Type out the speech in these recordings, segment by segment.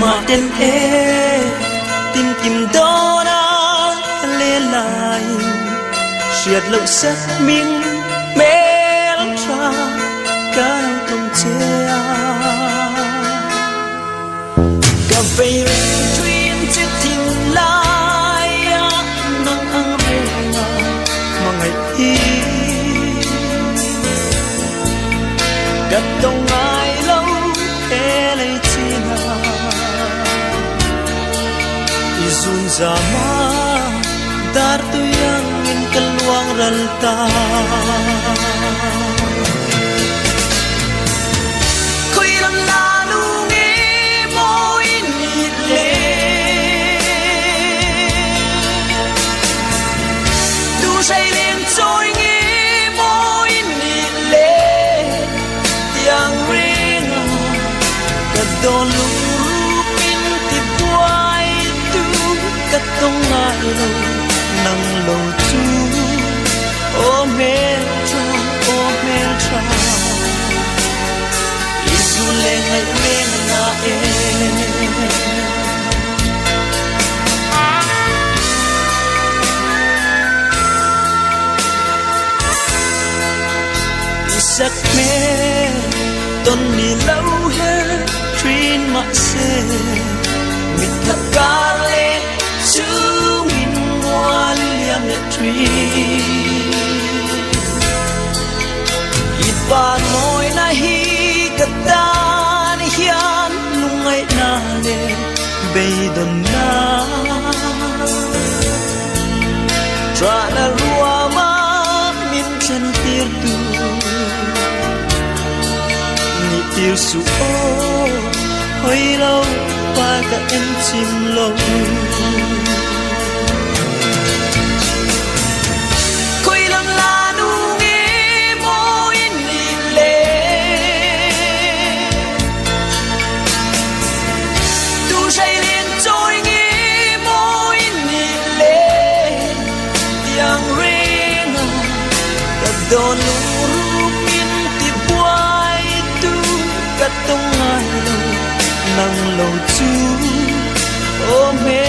mà tên e tin kim đó đã lê lại triệt lộ sắc miếng mê ra cao tông che cà phê chuyên chiếc thìn lai nắng ăn mà ngày y cất tông ai lâu thế lấy chi nào izun zama dar tu yang in keluang ralta koi lam la lu nge moi ni le du say lên trôi nge moi ni le yang ring cất don lu pin ti buai tu cất tông ai lo nang lo chu o mel tra isu le ngai na e isak me ton ni lâu he train ma se mit la kale chu liam the tree it ba noi na hi katan hian lungai na le beidon na tra na ruama min chen tir tu ni tir su o hoi lo pa ka en chim lo don lu min ti buai tu kat tong ai lo nang lo chu o me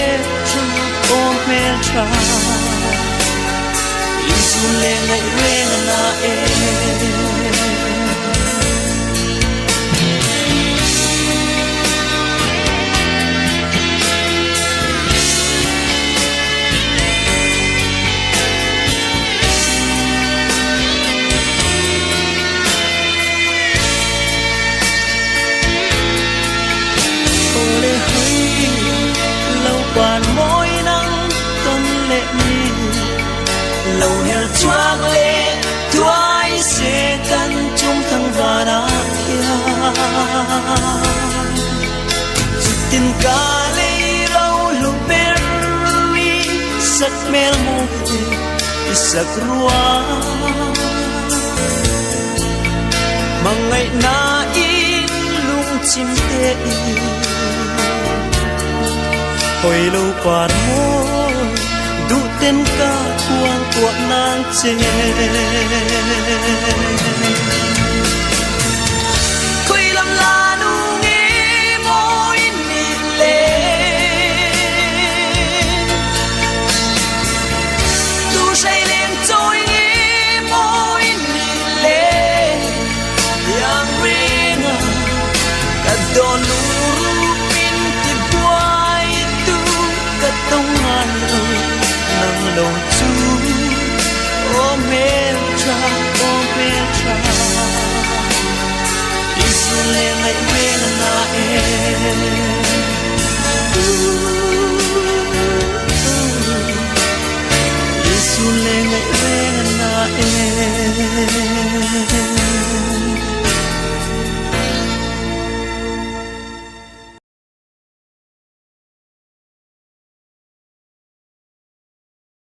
tra isu le ngai ren na e bàn môi nắng tôn lệ mi lâu heo choang lệ thoái sẽ căn chung thăng và đá kia tin ca lệ lâu lu berry sắc mel mô sắc rua mà ngày na in lung chim tê hồi lâu qua môi đủ tên ca quang của nàng chê khơi làm la nu nghe môi nị lệ tu say lên trôi nghe môi nị lệ yang ring cả đồn lu tông ai lo nang lo chu o me